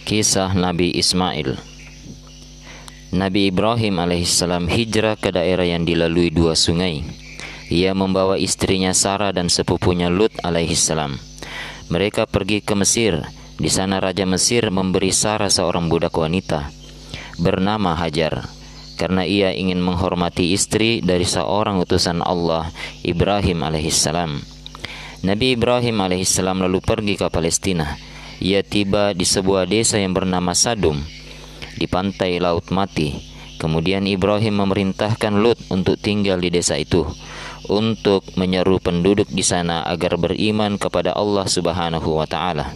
Kisah Nabi Ismail. Nabi Ibrahim alaihissalam hijrah ke daerah yang dilalui dua sungai. Ia membawa istrinya Sarah dan sepupunya Lut alaihissalam. Mereka pergi ke Mesir. Di sana Raja Mesir memberi Sarah seorang budak wanita bernama Hajar, karena ia ingin menghormati istri dari seorang utusan Allah, Ibrahim alaihissalam. Nabi Ibrahim alaihissalam lalu pergi ke Palestina. Ia tiba di sebuah desa yang bernama Sadum, di pantai Laut Mati. Kemudian Ibrahim memerintahkan Lut untuk tinggal di desa itu, untuk menyeru penduduk di sana agar beriman kepada Allah Subhanahu wa Ta'ala.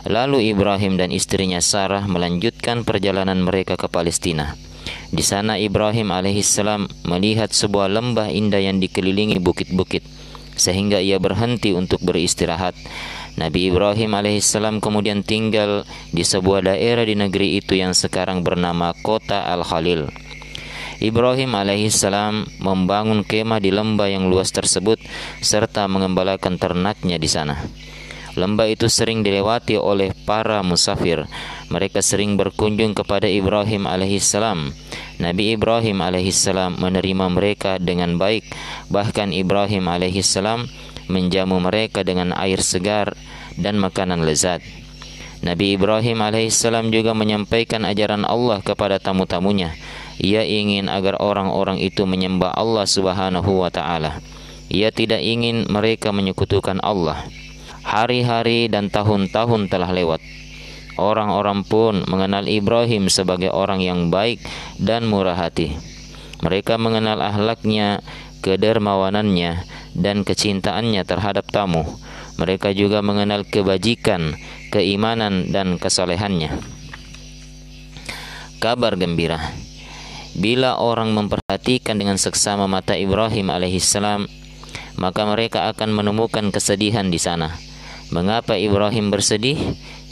Lalu Ibrahim dan istrinya Sarah melanjutkan perjalanan mereka ke Palestina. Di sana Ibrahim alaihissalam melihat sebuah lembah indah yang dikelilingi bukit-bukit, sehingga ia berhenti untuk beristirahat. Nabi Ibrahim alaihissalam kemudian tinggal di sebuah daerah di negeri itu yang sekarang bernama Kota Al-Khalil. Ibrahim alaihissalam membangun kemah di lembah yang luas tersebut serta mengembalakan ternaknya di sana. Lembah itu sering dilewati oleh para musafir. Mereka sering berkunjung kepada Ibrahim alaihissalam. Nabi Ibrahim alaihissalam menerima mereka dengan baik. Bahkan Ibrahim alaihissalam menjamu mereka dengan air segar dan makanan lezat. Nabi Ibrahim alaihissalam juga menyampaikan ajaran Allah kepada tamu-tamunya. Ia ingin agar orang-orang itu menyembah Allah Subhanahu wa Ta'ala. Ia tidak ingin mereka menyekutukan Allah. Hari-hari dan tahun-tahun telah lewat. Orang-orang pun mengenal Ibrahim sebagai orang yang baik dan murah hati. Mereka mengenal akhlaknya, kedermawanannya, dan kecintaannya terhadap tamu. Mereka juga mengenal kebajikan, keimanan, dan kesolehannya. Kabar gembira. Bila orang memperhatikan dengan seksama mata Ibrahim alaihissalam, maka mereka akan menemukan kesedihan di sana. Mengapa Ibrahim bersedih?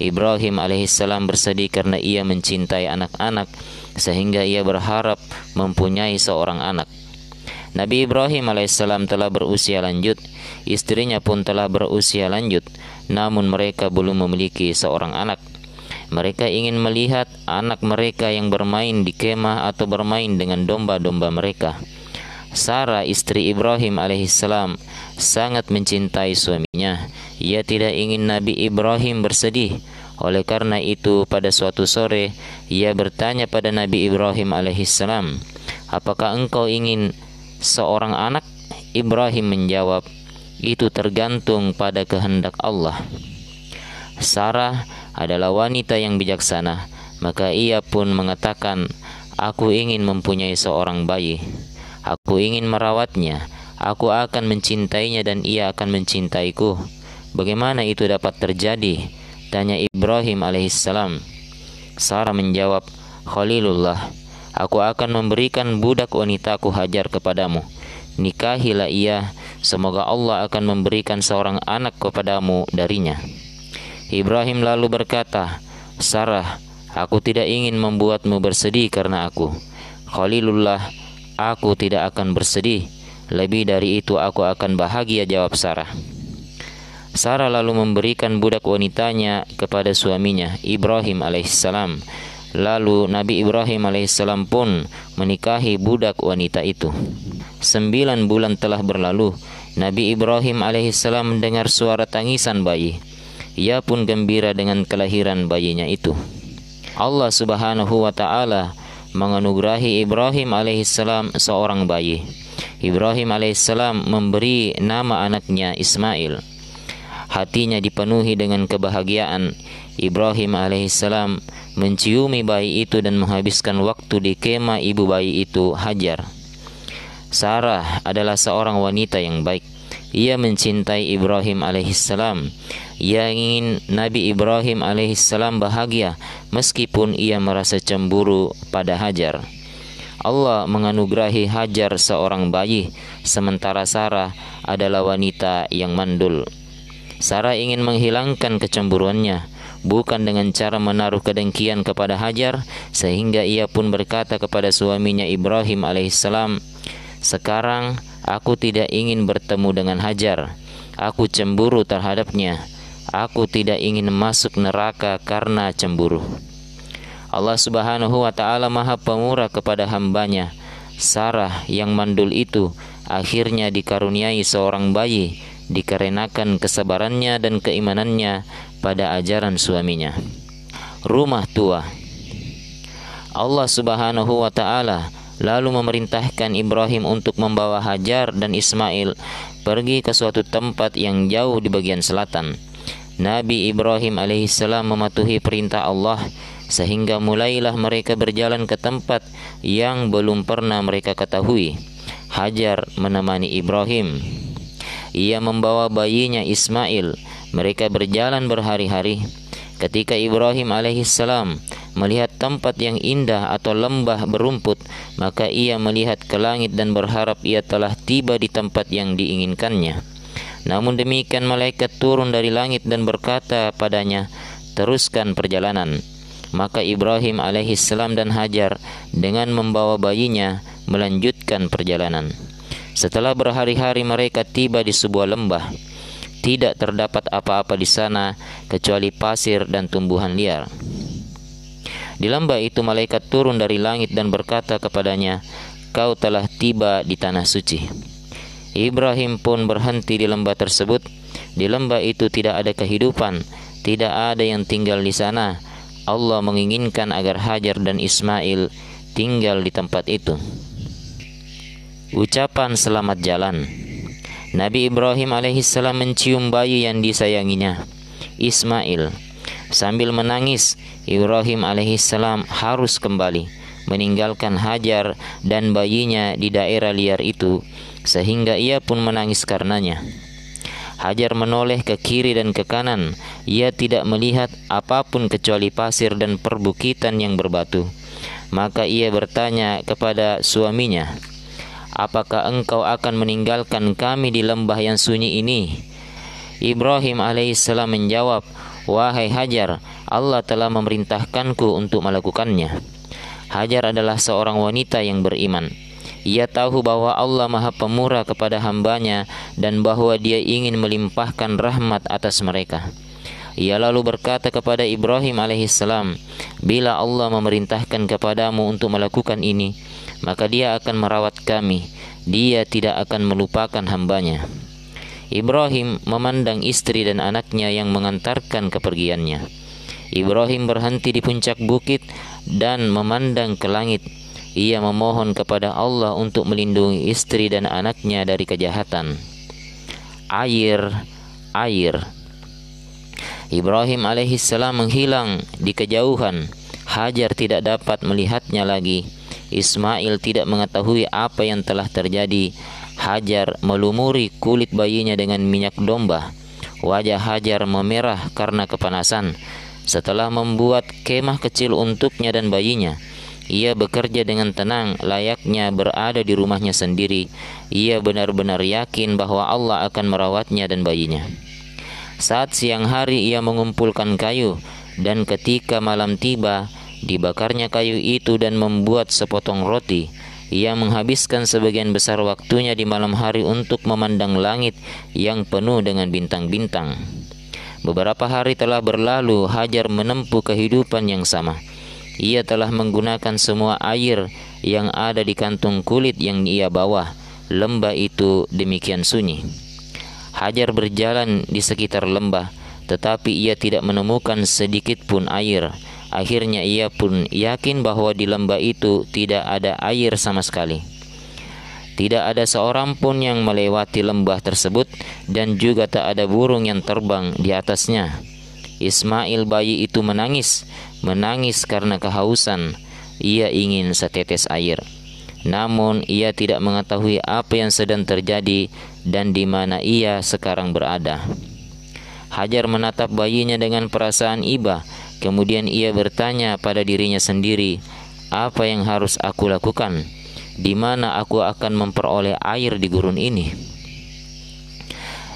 Ibrahim alaihissalam bersedih karena ia mencintai anak-anak, sehingga ia berharap mempunyai seorang anak. Nabi Ibrahim alaihissalam telah berusia lanjut, istrinya pun telah berusia lanjut, namun mereka belum memiliki seorang anak. Mereka ingin melihat anak mereka yang bermain di kemah atau bermain dengan domba-domba mereka. Sarah, istri Ibrahim alaihissalam, sangat mencintai suaminya. Ia tidak ingin Nabi Ibrahim bersedih. Oleh karena itu, pada suatu sore, ia bertanya pada Nabi Ibrahim alaihissalam, "Apakah engkau ingin seorang anak?" Ibrahim menjawab, "Itu tergantung pada kehendak Allah." Sarah adalah wanita yang bijaksana, maka ia pun mengatakan, "Aku ingin mempunyai seorang bayi. Aku ingin merawatnya. Aku akan mencintainya dan ia akan mencintaiku." "Bagaimana itu dapat terjadi?" tanya Ibrahim alaihissalam. Sarah menjawab, "Khalilullah, aku akan memberikan budak wanitaku Hajar kepadamu. Nikahilah ia, semoga Allah akan memberikan seorang anak kepadamu darinya." Ibrahim lalu berkata, "Sarah, aku tidak ingin membuatmu bersedih karena aku. Khalilullah, aku tidak akan bersedih. Lebih dari itu aku akan bahagia," jawab Sarah. Sarah lalu memberikan budak wanitanya kepada suaminya, Ibrahim alaihissalam. Lalu Nabi Ibrahim alaihissalam pun menikahi budak wanita itu. 9 bulan telah berlalu. Nabi Ibrahim alaihissalam mendengar suara tangisan bayi. Ia pun gembira dengan kelahiran bayinya itu. Allah Subhanahu wa Ta'ala menganugerahi Ibrahim alaihissalam seorang bayi. Ibrahim alaihissalam memberi nama anaknya Ismail. Hatinya dipenuhi dengan kebahagiaan. Ibrahim alaihissalam menciumi bayi itu dan menghabiskan waktu di kemah ibu bayi itu, Hajar. Sarah adalah seorang wanita yang baik. Ia mencintai Ibrahim alaihissalam. Ia ingin Nabi Ibrahim alaihissalam bahagia meskipun ia merasa cemburu pada Hajar. Allah menganugerahi Hajar seorang bayi, sementara Sarah adalah wanita yang mandul. Sarah ingin menghilangkan kecemburuannya, bukan dengan cara menaruh kedengkian kepada Hajar, sehingga ia pun berkata kepada suaminya Ibrahim alaihissalam, "Sekarang aku tidak ingin bertemu dengan Hajar. Aku cemburu terhadapnya. Aku tidak ingin masuk neraka karena cemburu. Allah Subhanahu wa ta'ala Maha Pemurah kepada hambanya. Sarah yang mandul itu akhirnya dikaruniai seorang bayi dikarenakan kesabarannya dan keimanannya pada ajaran suaminya. Rumah tua. Allah Subhanahu wa ta'ala lalu memerintahkan Ibrahim untuk membawa Hajar dan Ismail pergi ke suatu tempat yang jauh di bagian selatan. Nabi Ibrahim alaihissalam mematuhi perintah Allah sehingga mulailah mereka berjalan ke tempat yang belum pernah mereka ketahui. Hajar menemani Ibrahim. Ia membawa bayinya Ismail. Mereka berjalan berhari-hari. Ketika Ibrahim alaihissalam melihat tempat yang indah atau lembah berumput, maka ia melihat ke langit dan berharap ia telah tiba di tempat yang diinginkannya. Namun demikian malaikat turun dari langit dan berkata padanya, "Teruskan perjalanan." Maka Ibrahim alaihissalam dan Hajar dengan membawa bayinya melanjutkan perjalanan. Setelah berhari-hari mereka tiba di sebuah lembah. Tidak terdapat apa-apa di sana kecuali pasir dan tumbuhan liar. Di lembah itu malaikat turun dari langit dan berkata kepadanya, "Kau telah tiba di tanah suci." Ibrahim pun berhenti di lembah tersebut. Di lembah itu tidak ada kehidupan, tidak ada yang tinggal di sana. Allah menginginkan agar Hajar dan Ismail tinggal di tempat itu. Ucapan selamat jalan. Nabi Ibrahim alaihissalam mencium bayi yang disayanginya, Ismail. Sambil menangis, Ibrahim alaihissalam harus kembali meninggalkan Hajar dan bayinya di daerah liar itu, sehingga ia pun menangis karenanya. Hajar menoleh ke kiri dan ke kanan. Ia tidak melihat apapun kecuali pasir dan perbukitan yang berbatu. Maka ia bertanya kepada suaminya, "Apakah engkau akan meninggalkan kami di lembah yang sunyi ini?" Ibrahim alaihissalam menjawab, "Wahai Hajar, Allah telah memerintahkanku untuk melakukannya." Hajar adalah seorang wanita yang beriman. Ia tahu bahwa Allah Maha Pemurah kepada hambanya dan bahwa Dia ingin melimpahkan rahmat atas mereka. Ia lalu berkata kepada Ibrahim alaihissalam, "Bila Allah memerintahkan kepadamu untuk melakukan ini, maka Dia akan merawat kami. Dia tidak akan melupakan hambanya." Ibrahim memandang istri dan anaknya yang mengantarkan kepergiannya. Ibrahim berhenti di puncak bukit dan memandang ke langit. Ia memohon kepada Allah untuk melindungi istri dan anaknya dari kejahatan. Air. Ibrahim alaihissalam menghilang di kejauhan. Hajar tidak dapat melihatnya lagi. Ismail tidak mengetahui apa yang telah terjadi. Hajar melumuri kulit bayinya dengan minyak domba. Wajah Hajar memerah karena kepanasan. Setelah membuat kemah kecil untuknya dan bayinya, ia bekerja dengan tenang layaknya berada di rumahnya sendiri. Ia benar-benar yakin bahwa Allah akan merawatnya dan bayinya. Saat siang hari ia mengumpulkan kayu, dan ketika malam tiba, dibakarnya kayu itu dan membuat sepotong roti. Ia menghabiskan sebagian besar waktunya di malam hari untuk memandang langit yang penuh dengan bintang-bintang. Beberapa hari telah berlalu, Hajar menempuh kehidupan yang sama. Ia telah menggunakan semua air yang ada di kantung kulit yang ia bawa. Lembah itu demikian sunyi. Hajar berjalan di sekitar lembah, tetapi ia tidak menemukan sedikit pun air. Akhirnya ia pun yakin bahwa di lembah itu tidak ada air sama sekali. Tidak ada seorang pun yang melewati lembah tersebut, dan juga tak ada burung yang terbang di atasnya. Ismail bayi itu menangis karena kehausan. Ia ingin setetes air. Namun ia tidak mengetahui apa yang sedang terjadi dan di mana ia sekarang berada. Hajar menatap bayinya dengan perasaan iba. Kemudian ia bertanya pada dirinya sendiri, "Apa yang harus aku lakukan? Di mana aku akan memperoleh air di gurun ini?"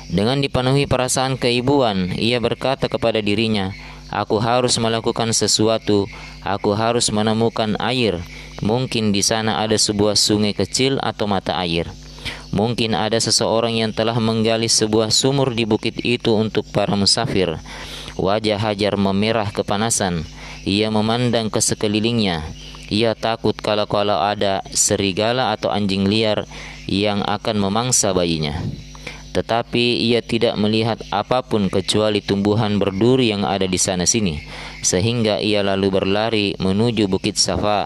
Dengan dipenuhi perasaan keibuan, ia berkata kepada dirinya, "Aku harus melakukan sesuatu. Aku harus menemukan air. Mungkin di sana ada sebuah sungai kecil atau mata air. Mungkin ada seseorang yang telah menggali sebuah sumur di bukit itu untuk para musafir. Wajah Hajar memerah kepanasan. Ia memandang ke sekelilingnya. Ia takut kalau ada serigala atau anjing liar yang akan memangsa bayinya. Tetapi ia tidak melihat apapun kecuali tumbuhan berduri yang ada di sana sini, sehingga ia lalu berlari menuju Bukit Safa.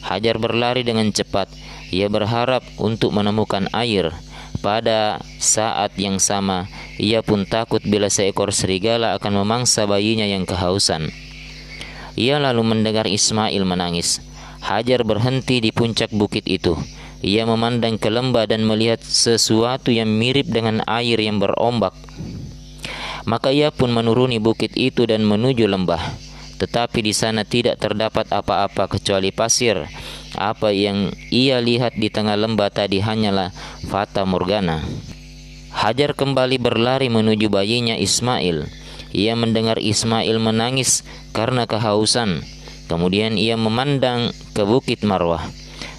Hajar berlari dengan cepat. Ia berharap untuk menemukan air. Pada saat yang sama, ia pun takut bila seekor serigala akan memangsa bayinya yang kehausan. Ia lalu mendengar Ismail menangis. Hajar berhenti di puncak bukit itu. Ia memandang ke lembah dan melihat sesuatu yang mirip dengan air yang berombak. Maka ia pun menuruni bukit itu dan menuju lembah. Tetapi di sana tidak terdapat apa-apa kecuali pasir. Apa yang ia lihat di tengah lembah tadi hanyalah fata morgana. Hajar kembali berlari menuju bayinya Ismail. Ia mendengar Ismail menangis karena kehausan. Kemudian ia memandang ke Bukit Marwah.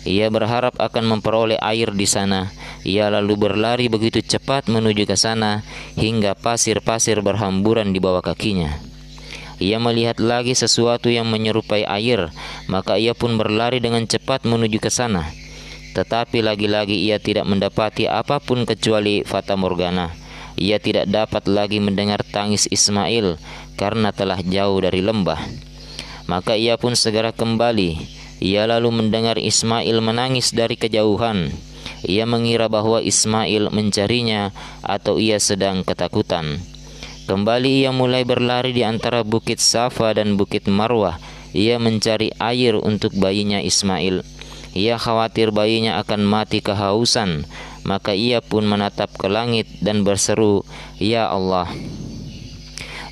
Ia berharap akan memperoleh air di sana. Ia lalu berlari begitu cepat menuju ke sana hingga pasir-pasir berhamburan di bawah kakinya. Ia melihat lagi sesuatu yang menyerupai air, maka ia pun berlari dengan cepat menuju ke sana. Tetapi lagi-lagi ia tidak mendapati apapun kecuali fata morgana. Ia tidak dapat lagi mendengar tangis Ismail karena telah jauh dari lembah. Maka ia pun segera kembali. Ia lalu mendengar Ismail menangis dari kejauhan. Ia mengira bahwa Ismail mencarinya atau ia sedang ketakutan. Kembali ia mulai berlari di antara Bukit Safa dan Bukit Marwah. Ia mencari air untuk bayinya Ismail. Ia khawatir bayinya akan mati kehausan. Maka ia pun menatap ke langit dan berseru, "Ya Allah."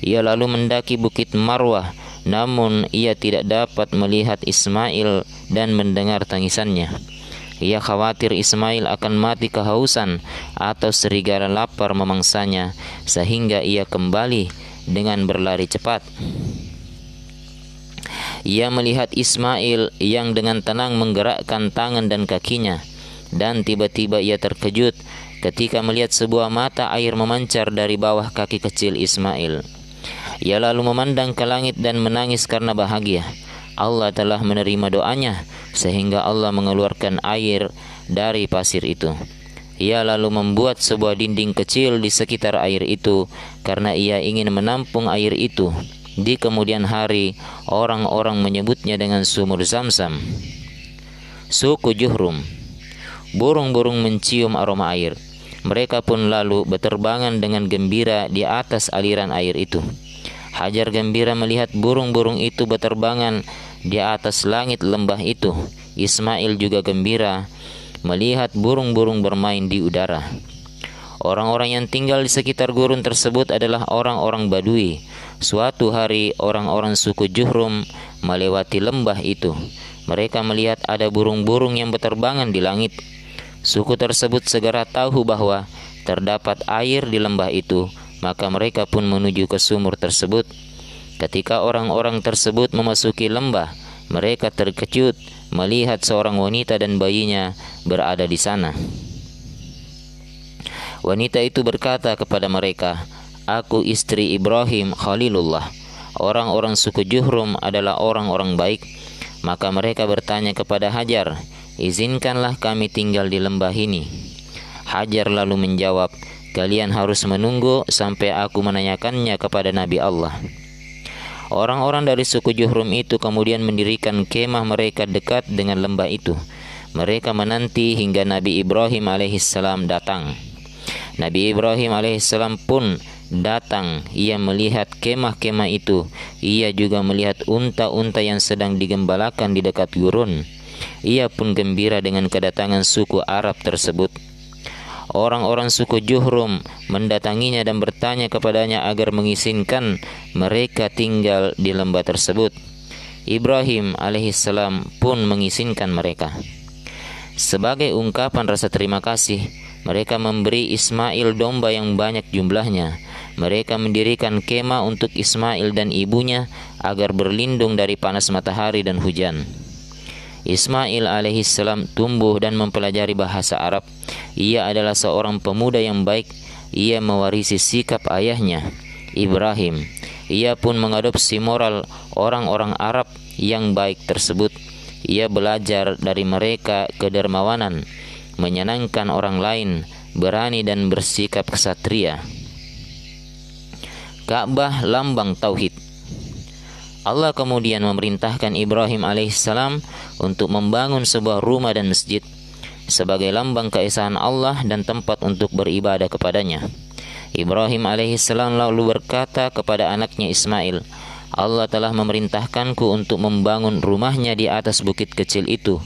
Ia lalu mendaki Bukit Marwah. Namun ia tidak dapat melihat Ismail dan mendengar tangisannya. Ia khawatir Ismail akan mati kehausan atau serigala lapar memangsanya, sehingga ia kembali dengan berlari cepat. Ia melihat Ismail yang dengan tenang menggerakkan tangan dan kakinya, dan tiba-tiba ia terkejut ketika melihat sebuah mata air memancar dari bawah kaki kecil Ismail. Ia lalu memandang ke langit dan menangis karena bahagia. Allah telah menerima doanya sehingga Allah mengeluarkan air dari pasir itu. Ia lalu membuat sebuah dinding kecil di sekitar air itu karena ia ingin menampung air itu. Di kemudian hari, orang-orang menyebutnya dengan sumur Zamzam. Suku Juhrum. Burung-burung mencium aroma air. Mereka pun lalu berterbangan dengan gembira di atas aliran air itu. Hajar gembira melihat burung-burung itu berterbangan di atas langit lembah itu. Ismail juga gembira melihat burung-burung bermain di udara. Orang-orang yang tinggal di sekitar gurun tersebut adalah orang-orang Badui. Suatu hari orang-orang suku Juhrum melewati lembah itu. Mereka melihat ada burung-burung yang berterbangan di langit. Suku tersebut segera tahu bahwa terdapat air di lembah itu. Maka mereka pun menuju ke sumur tersebut. Ketika orang-orang tersebut memasuki lembah, mereka terkejut melihat seorang wanita dan bayinya berada di sana. Wanita itu berkata kepada mereka, "Aku istri Ibrahim Khalilullah." Orang-orang suku Juhrum adalah orang-orang baik. Maka mereka bertanya kepada Hajar, "Izinkanlah kami tinggal di lembah ini." Hajar lalu menjawab, "Kalian harus menunggu sampai aku menanyakannya kepada Nabi Allah." Orang-orang dari suku Juhrum itu kemudian mendirikan kemah mereka dekat dengan lembah itu. Mereka menanti hingga Nabi Ibrahim alaihissalam datang. Nabi Ibrahim alaihissalam pun datang. Ia melihat kemah-kemah itu. Ia juga melihat unta-unta yang sedang digembalakan di dekat gurun. Ia pun gembira dengan kedatangan suku Arab tersebut. Orang-orang suku Juhrum mendatanginya dan bertanya kepadanya agar mengizinkan mereka tinggal di lembah tersebut. Ibrahim alaihissalam pun mengizinkan mereka. Sebagai ungkapan rasa terima kasih, mereka memberi Ismail domba yang banyak jumlahnya. Mereka mendirikan kemah untuk Ismail dan ibunya agar berlindung dari panas matahari dan hujan. Ismail alaihissalam tumbuh dan mempelajari bahasa Arab. Ia adalah seorang pemuda yang baik. Ia mewarisi sikap ayahnya, Ibrahim. Ia pun mengadopsi moral orang-orang Arab yang baik tersebut. Ia belajar dari mereka kedermawanan, menyenangkan orang lain, berani dan bersikap ksatria. Ka'bah lambang tauhid. Allah kemudian memerintahkan Ibrahim alaihissalam untuk membangun sebuah rumah dan masjid sebagai lambang keesaan Allah dan tempat untuk beribadah kepadanya. Ibrahim alaihissalam lalu berkata kepada anaknya Ismail, Allah telah memerintahkanku untuk membangun rumahnya di atas bukit kecil itu.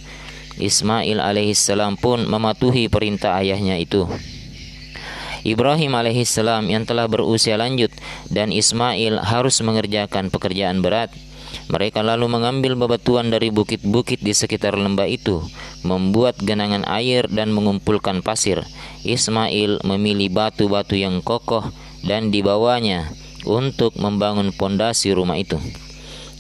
Ismail alaihissalam pun mematuhi perintah ayahnya itu. Ibrahim alaihissalam yang telah berusia lanjut dan Ismail harus mengerjakan pekerjaan berat. Mereka lalu mengambil bebatuan dari bukit-bukit di sekitar lembah itu, membuat genangan air dan mengumpulkan pasir. Ismail memilih batu-batu yang kokoh dan dibawanya untuk membangun pondasi rumah itu.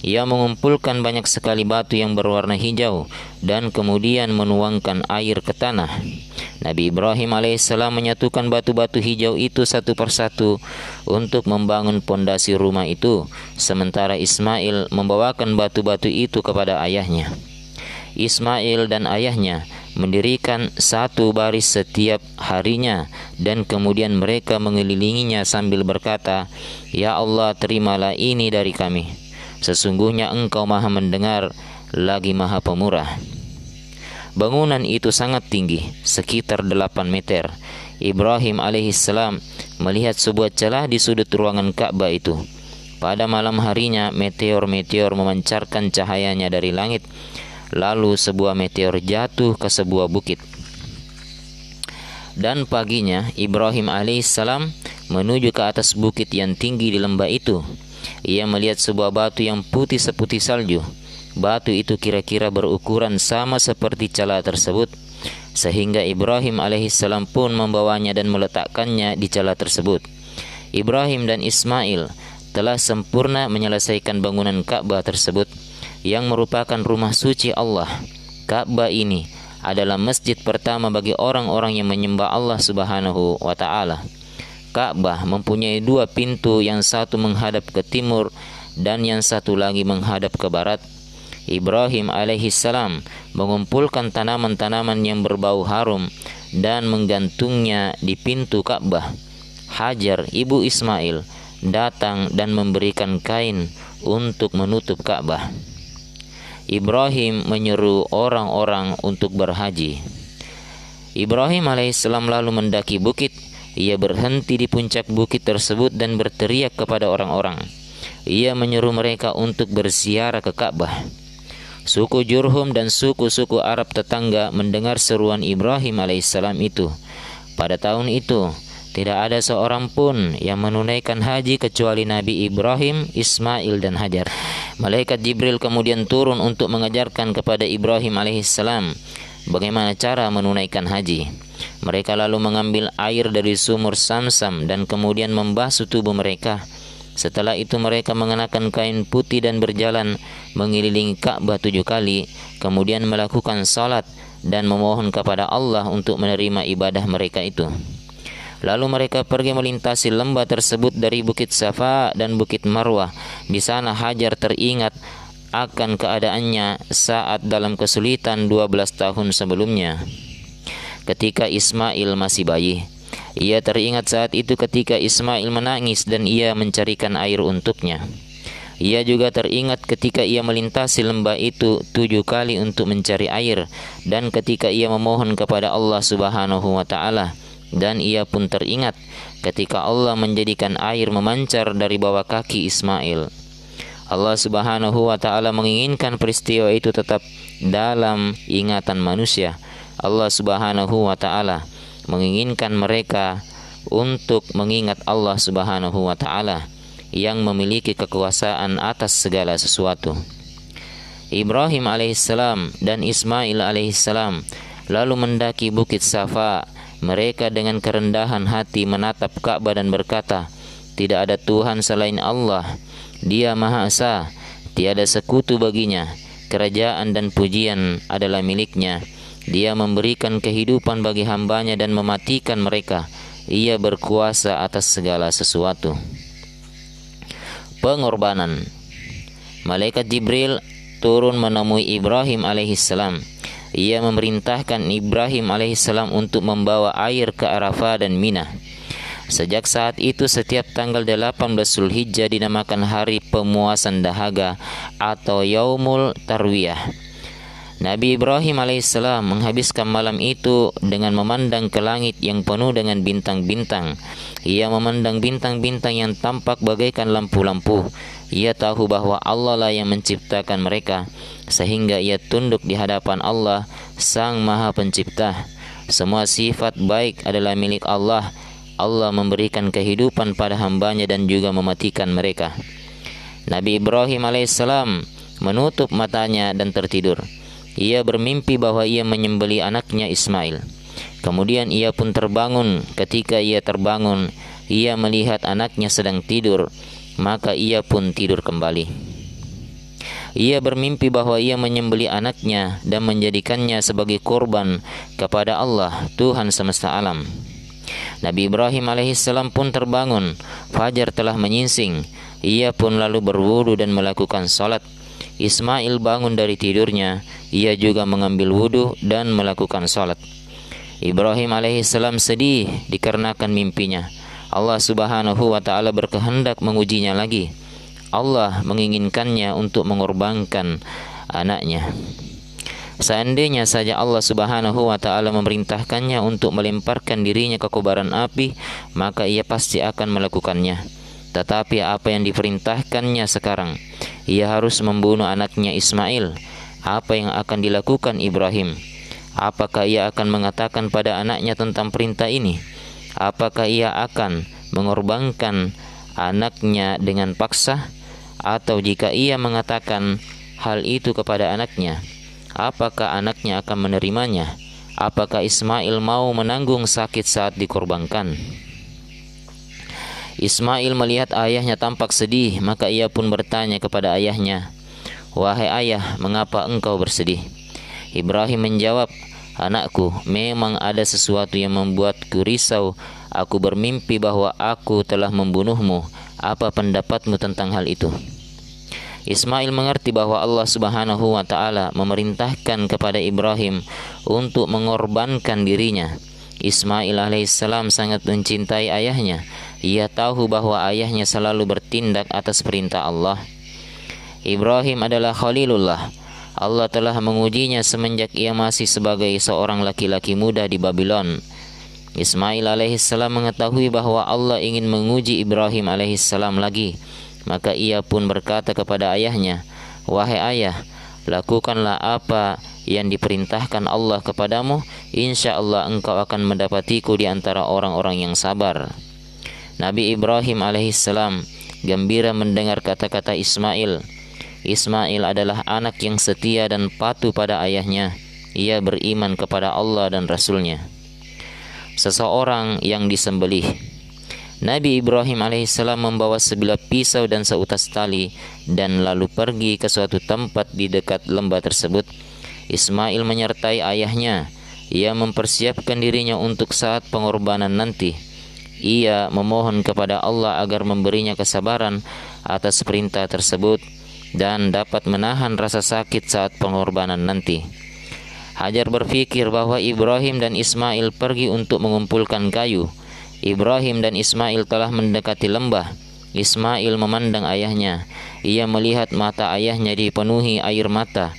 Ia mengumpulkan banyak sekali batu yang berwarna hijau dan kemudian menuangkan air ke tanah. Nabi Ibrahim alaihissalam menyatukan batu-batu hijau itu satu persatu untuk membangun pondasi rumah itu, sementara Ismail membawakan batu-batu itu kepada ayahnya. Ismail dan ayahnya mendirikan satu baris setiap harinya dan kemudian mereka mengelilinginya sambil berkata, Ya Allah, terimalah ini dari kami. Sesungguhnya Engkau Maha Mendengar lagi Maha Pemurah. Bangunan itu sangat tinggi, sekitar 8 meter. Ibrahim alaihissalam melihat sebuah celah di sudut ruangan Ka'bah itu. Pada malam harinya, meteor-meteor memancarkan cahayanya dari langit. Lalu sebuah meteor jatuh ke sebuah bukit. Dan paginya, Ibrahim alaihissalam menuju ke atas bukit yang tinggi di lembah itu. Ia melihat sebuah batu yang putih seputih salju. Batu itu kira-kira berukuran sama seperti celah tersebut, sehingga Ibrahim alaihissalam pun membawanya dan meletakkannya di celah tersebut. Ibrahim dan Ismail telah sempurna menyelesaikan bangunan Ka'bah tersebut, yang merupakan rumah suci Allah. Ka'bah ini adalah masjid pertama bagi orang-orang yang menyembah Allah Subhanahu wa Ta'ala. Ka'bah mempunyai 2 pintu, yang satu menghadap ke timur dan yang satu lagi menghadap ke barat. Ibrahim alaihissalam mengumpulkan tanaman-tanaman yang berbau harum dan menggantungnya di pintu Ka'bah. Hajar, ibu Ismail, datang dan memberikan kain untuk menutup Ka'bah. Ibrahim menyeru orang-orang untuk berhaji. Ibrahim alaihissalam lalu mendaki bukit. Ia berhenti di puncak bukit tersebut dan berteriak kepada orang-orang. Ia menyeru mereka untuk berziarah ke Ka'bah. Suku Jurhum dan suku-suku Arab tetangga mendengar seruan Ibrahim alaihissalam itu. Pada tahun itu, tidak ada seorang pun yang menunaikan haji kecuali Nabi Ibrahim, Ismail dan Hajar. Malaikat Jibril kemudian turun untuk mengajarkan kepada Ibrahim alaihissalam bagaimana cara menunaikan haji. Mereka lalu mengambil air dari sumur Samsam dan kemudian membasuh tubuh mereka. Setelah itu mereka mengenakan kain putih dan berjalan mengelilingi Ka'bah 7 kali, kemudian melakukan salat dan memohon kepada Allah untuk menerima ibadah mereka itu. Lalu mereka pergi melintasi lembah tersebut dari Bukit Safa dan Bukit Marwah. Di sana Hajar teringat akan keadaannya saat dalam kesulitan 12 tahun sebelumnya, ketika Ismail masih bayi. Ia teringat saat itu ketika Ismail menangis dan ia mencarikan air untuknya. Ia juga teringat ketika ia melintasi lembah itu 7 kali untuk mencari air, dan ketika ia memohon kepada Allah Subhanahu wa Ta'ala. Dan ia pun teringat ketika Allah menjadikan air memancar dari bawah kaki Ismail. Allah Subhanahu wa Ta'ala menginginkan peristiwa itu tetap dalam ingatan manusia. Allah Subhanahu wa Ta'ala menginginkan mereka untuk mengingat Allah Subhanahu wa Ta'ala yang memiliki kekuasaan atas segala sesuatu. Ibrahim alaihissalam dan Ismail alaihissalam lalu mendaki Bukit Safa. Mereka dengan kerendahan hati menatap Ka'bah dan berkata, tidak ada Tuhan selain Allah. Dia Maha Esa, tiada sekutu baginya, kerajaan dan pujian adalah miliknya. Dia memberikan kehidupan bagi hambanya dan mematikan mereka. Ia berkuasa atas segala sesuatu. Pengorbanan. Malaikat Jibril turun menemui Ibrahim alaihissalam. Ia memerintahkan Ibrahim alaihissalam untuk membawa air ke Arafah dan Mina. Sejak saat itu setiap tanggal 18 Zulhijjah dinamakan hari pemuasan dahaga atau Yaumul Tarwiyah. Nabi Ibrahim alaihissalam menghabiskan malam itu dengan memandang ke langit yang penuh dengan bintang-bintang. Ia memandang bintang-bintang yang tampak bagaikan lampu-lampu. Ia tahu bahwa Allah lah yang menciptakan mereka, sehingga ia tunduk di hadapan Allah, Sang Maha Pencipta. Semua sifat baik adalah milik Allah. Allah memberikan kehidupan pada hambanya dan juga mematikan mereka. Nabi Ibrahim alaihissalam menutup matanya dan tertidur. Ia bermimpi bahwa ia menyembelih anaknya Ismail. Kemudian ia pun terbangun. Ketika ia terbangun, ia melihat anaknya sedang tidur, maka ia pun tidur kembali. Ia bermimpi bahwa ia menyembelih anaknya dan menjadikannya sebagai korban kepada Allah, Tuhan semesta alam. Nabi Ibrahim alaihissalam pun terbangun. Fajar telah menyingsing. Ia pun lalu berwudu dan melakukan salat. Ismail bangun dari tidurnya. Ia juga mengambil wudu dan melakukan salat. Ibrahim alaihissalam sedih dikarenakan mimpinya. Allah subhanahu wa ta'ala berkehendak mengujinya lagi. Allah menginginkannya untuk mengorbankan anaknya. Seandainya saja Allah subhanahu wa ta'ala memerintahkannya untuk melemparkan dirinya ke kobaran api, maka ia pasti akan melakukannya. Tetapi apa yang diperintahkannya sekarang? Ia harus membunuh anaknya Ismail. Apa yang akan dilakukan Ibrahim? Apakah ia akan mengatakan pada anaknya tentang perintah ini? Apakah ia akan mengorbankan anaknya dengan paksa? Atau jika ia mengatakan hal itu kepada anaknya, apakah anaknya akan menerimanya? Apakah Ismail mau menanggung sakit saat dikorbankan? Ismail melihat ayahnya tampak sedih, maka ia pun bertanya kepada ayahnya, "Wahai ayah, mengapa engkau bersedih?" Ibrahim menjawab, "Anakku, memang ada sesuatu yang membuatku risau. Aku bermimpi bahwa aku telah membunuhmu. Apa pendapatmu tentang hal itu?" Ismail mengerti bahwa Allah subhanahu wa ta'ala memerintahkan kepada Ibrahim untuk mengorbankan dirinya. Ismail alaihissalam sangat mencintai ayahnya. Ia tahu bahwa ayahnya selalu bertindak atas perintah Allah. Ibrahim adalah Khalilullah. Allah telah mengujinya semenjak ia masih sebagai seorang laki-laki muda di Babylon. Ismail alaihissalam mengetahui bahwa Allah ingin menguji Ibrahim alaihissalam lagi. Maka ia pun berkata kepada ayahnya, "Wahai ayah, lakukanlah apa yang diperintahkan Allah kepadamu. Insya Allah engkau akan mendapatiku di antara orang-orang yang sabar." Nabi Ibrahim alaihissalam gembira mendengar kata-kata Ismail. Ismail adalah anak yang setia dan patuh pada ayahnya. Ia beriman kepada Allah dan Rasulnya. Seseorang yang disembelih. Nabi Ibrahim alaihissalam membawa sebilah pisau dan seutas tali dan lalu pergi ke suatu tempat di dekat lembah tersebut. Ismail menyertai ayahnya. Ia mempersiapkan dirinya untuk saat pengorbanan nanti. Ia memohon kepada Allah agar memberinya kesabaran atas perintah tersebut dan dapat menahan rasa sakit saat pengorbanan nanti. Hajar berpikir bahwa Ibrahim dan Ismail pergi untuk mengumpulkan kayu. Ibrahim dan Ismail telah mendekati lembah. Ismail memandang ayahnya. Ia melihat mata ayahnya dipenuhi air mata.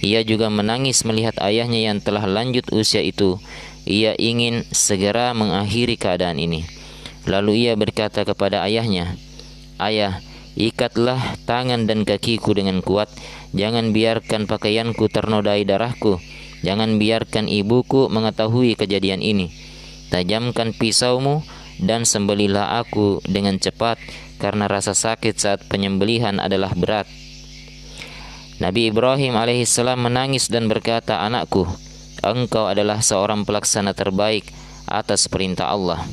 Ia juga menangis melihat ayahnya yang telah lanjut usia itu. Ia ingin segera mengakhiri keadaan ini. Lalu ia berkata kepada ayahnya, "Ayah, ikatlah tangan dan kakiku dengan kuat. Jangan biarkan pakaianku ternodai darahku. Jangan biarkan ibuku mengetahui kejadian ini. Tajamkan pisaumu dan sembelihlah aku dengan cepat, karena rasa sakit saat penyembelihan adalah berat." Nabi Ibrahim alaihissalam menangis dan berkata, "Anakku, engkau adalah seorang pelaksana terbaik atas perintah Allah."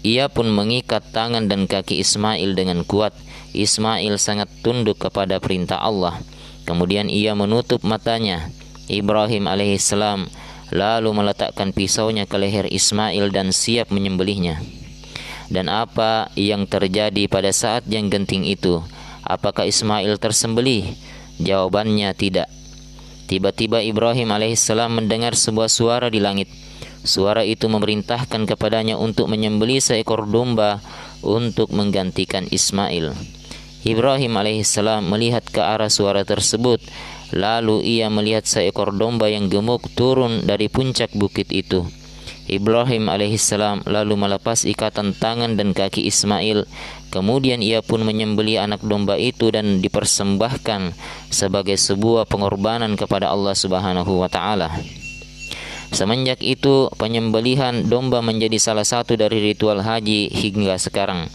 Ia pun mengikat tangan dan kaki Ismail dengan kuat. Ismail sangat tunduk kepada perintah Allah. Kemudian ia menutup matanya Ibrahim alaihissalam, lalu meletakkan pisaunya ke leher Ismail dan siap menyembelihnya. Dan apa yang terjadi pada saat yang genting itu? Apakah Ismail tersembelih? Jawabannya tidak. Tiba-tiba Ibrahim alaihissalam mendengar sebuah suara di langit. Suara itu memerintahkan kepadanya untuk menyembelih seekor domba untuk menggantikan Ismail. Ibrahim alaihissalam melihat ke arah suara tersebut, lalu ia melihat seekor domba yang gemuk turun dari puncak bukit itu. Ibrahim alaihissalam lalu melepas ikatan tangan dan kaki Ismail. Kemudian ia pun menyembelih anak domba itu dan dipersembahkan sebagai sebuah pengorbanan kepada Allah Subhanahu wa taala. Semenjak itu, penyembelihan domba menjadi salah satu dari ritual haji hingga sekarang.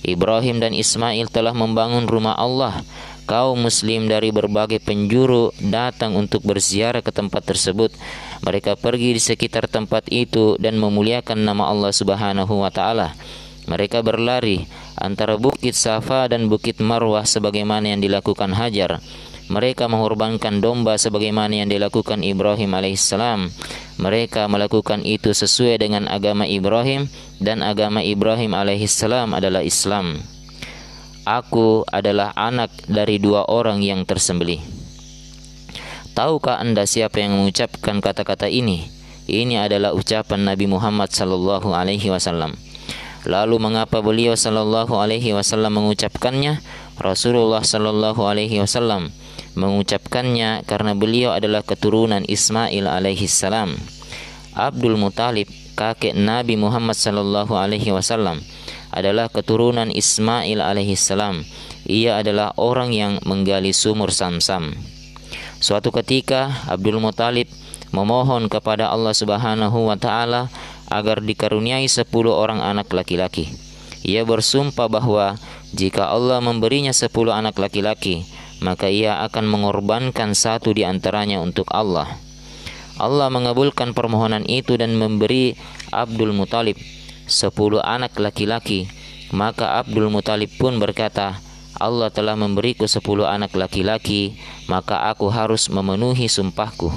Ibrahim dan Ismail telah membangun rumah Allah. Kaum muslim dari berbagai penjuru datang untuk berziarah ke tempat tersebut. Mereka pergi di sekitar tempat itu dan memuliakan nama Allah Subhanahu wa taala. Mereka berlari antara Bukit Safa dan Bukit Marwah sebagaimana yang dilakukan Hajar. Mereka mengorbankan domba sebagaimana yang dilakukan Ibrahim alaihissalam. Mereka melakukan itu sesuai dengan agama Ibrahim, dan agama Ibrahim alaihissalam adalah Islam. Aku adalah anak dari 2 orang yang tersembelih. Tahukah Anda siapa yang mengucapkan kata-kata ini? Ini adalah ucapan Nabi Muhammad sallallahu alaihi wasallam. Lalu mengapa beliau sallallahu alaihi wasallam mengucapkannya? Rasulullah sallallahu alaihi wasallam mengucapkannya karena beliau adalah keturunan Ismail alaihi salam. Abdul Muthalib, kakek Nabi Muhammad sallallahu alaihi wasallam, adalah keturunan Ismail alaihi salam. Ia adalah orang yang menggali sumur Samsam. Suatu ketika Abdul Muthalib memohon kepada Allah Subhanahu wa taala agar dikaruniai 10 orang anak laki-laki. Ia bersumpah bahwa jika Allah memberinya 10 anak laki-laki, maka ia akan mengorbankan 1 di antaranya untuk Allah. Allah mengabulkan permohonan itu dan memberi Abdul Muthalib 10 anak laki-laki. Maka Abdul Muthalib pun berkata, Allah telah memberiku 10 anak laki-laki, maka aku harus memenuhi sumpahku.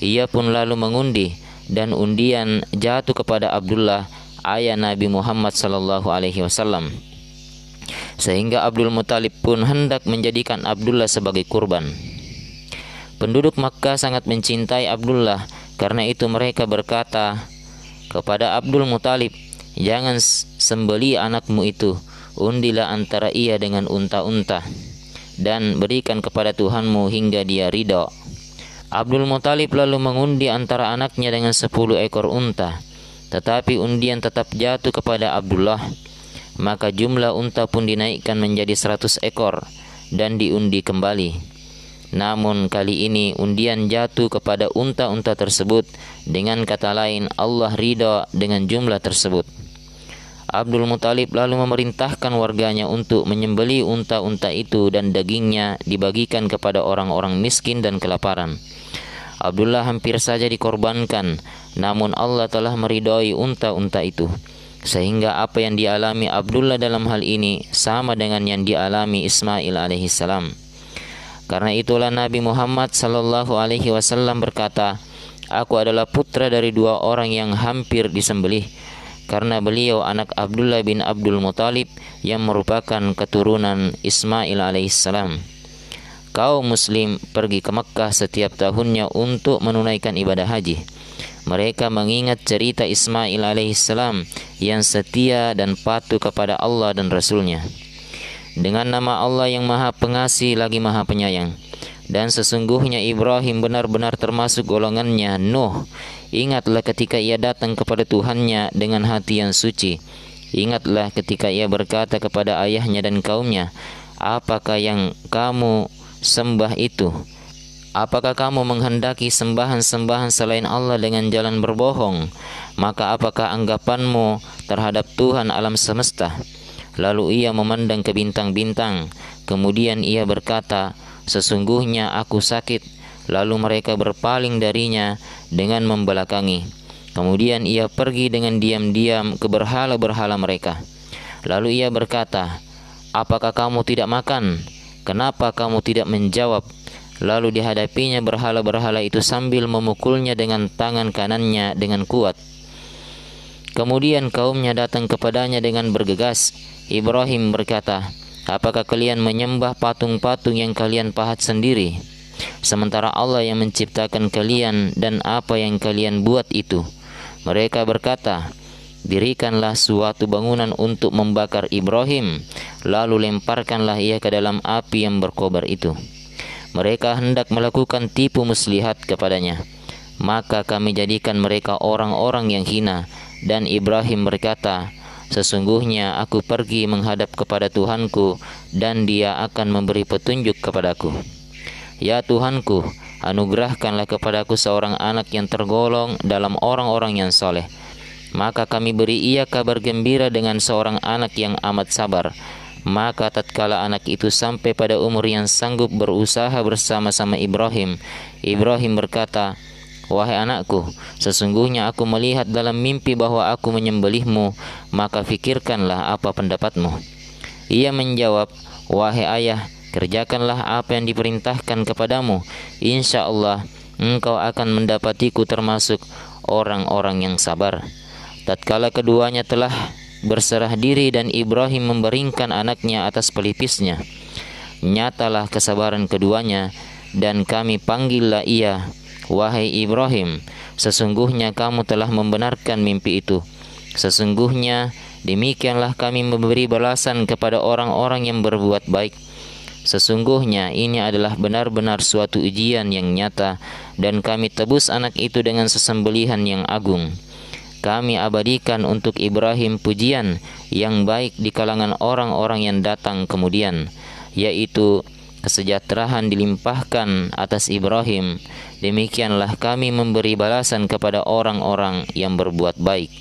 Ia pun lalu mengundi, dan undian jatuh kepada Abdullah, ayah Nabi Muhammad sallallahu alaihi wasallam. Sehingga Abdul Muthalib pun hendak menjadikan Abdullah sebagai kurban. Penduduk Makkah sangat mencintai Abdullah, karena itu mereka berkata kepada Abdul Muthalib, jangan sembelih anakmu itu, undilah antara ia dengan unta-unta, dan berikan kepada Tuhanmu hingga dia ridha. Abdul Muthalib lalu mengundi antara anaknya dengan 10 ekor unta, tetapi undian tetap jatuh kepada Abdullah. Maka jumlah unta pun dinaikkan menjadi 100 ekor dan diundi kembali. Namun kali ini undian jatuh kepada unta-unta tersebut. Dengan kata lain, Allah ridha dengan jumlah tersebut. Abdul Muthalib lalu memerintahkan warganya untuk menyembelih unta-unta itu dan dagingnya dibagikan kepada orang-orang miskin dan kelaparan. Abdullah hampir saja dikorbankan, namun Allah telah meridhai unta-unta itu. Sehingga apa yang dialami Abdullah dalam hal ini sama dengan yang dialami Ismail alaihissalam. Karena itulah Nabi Muhammad sallallahu alaihi wasallam berkata, aku adalah putra dari 2 orang yang hampir disembelih, karena beliau anak Abdullah bin Abdul Muthalib yang merupakan keturunan Ismail alaihissalam. Kaum muslim pergi ke Makkah setiap tahunnya untuk menunaikan ibadah haji. Mereka mengingat cerita Ismail alaihissalam yang setia dan patuh kepada Allah dan Rasulnya. Dengan nama Allah yang maha pengasih lagi maha penyayang. Dan sesungguhnya Ibrahim benar-benar termasuk golongannya Nuh. Ingatlah ketika ia datang kepada Tuhannya dengan hati yang suci. Ingatlah ketika ia berkata kepada ayahnya dan kaumnya, apakah yang kamu sembah itu? Apakah kamu menghendaki sembahan-sembahan selain Allah dengan jalan berbohong? Maka apakah anggapanmu terhadap Tuhan alam semesta? Lalu ia memandang ke bintang-bintang. Kemudian ia berkata, sesungguhnya aku sakit. Lalu mereka berpaling darinya dengan membelakangi. Kemudian ia pergi dengan diam-diam ke berhala-berhala mereka. Lalu ia berkata, apakah kamu tidak makan? Kenapa kamu tidak menjawab? Lalu dihadapinya berhala-berhala itu sambil memukulnya dengan tangan kanannya dengan kuat. Kemudian kaumnya datang kepadanya dengan bergegas. Ibrahim berkata, "Apakah kalian menyembah patung-patung yang kalian pahat sendiri, sementara Allah yang menciptakan kalian dan apa yang kalian buat itu?" Mereka berkata, "Dirikanlah suatu bangunan untuk membakar Ibrahim, lalu lemparkanlah ia ke dalam api yang berkobar itu." Mereka hendak melakukan tipu muslihat kepadanya, maka kami jadikan mereka orang-orang yang hina. Dan Ibrahim berkata, "Sesungguhnya aku pergi menghadap kepada Tuhanku, dan Dia akan memberi petunjuk kepadaku. Ya Tuhanku, anugerahkanlah kepadaku seorang anak yang tergolong dalam orang-orang yang soleh." Maka kami beri ia kabar gembira dengan seorang anak yang amat sabar. Maka tatkala anak itu sampai pada umur yang sanggup berusaha bersama-sama Ibrahim, Ibrahim berkata, "Wahai anakku, sesungguhnya aku melihat dalam mimpi bahwa aku menyembelihmu, maka fikirkanlah apa pendapatmu." Ia menjawab, "Wahai ayah, kerjakanlah apa yang diperintahkan kepadamu. Insya Allah engkau akan mendapatiku termasuk orang-orang yang sabar." Tatkala keduanya telah berserah diri dan Ibrahim membaringkan anaknya atas pelipisnya, nyatalah kesabaran keduanya, dan kami panggillah ia, "Wahai Ibrahim, sesungguhnya kamu telah membenarkan mimpi itu. Sesungguhnya demikianlah kami memberi balasan kepada orang-orang yang berbuat baik. Sesungguhnya ini adalah benar-benar suatu ujian yang nyata, dan kami tebus anak itu dengan sesembelihan yang agung. Kami abadikan untuk Ibrahim pujian yang baik di kalangan orang-orang yang datang kemudian, yaitu kesejahteraan dilimpahkan atas Ibrahim. Demikianlah kami memberi balasan kepada orang-orang yang berbuat baik."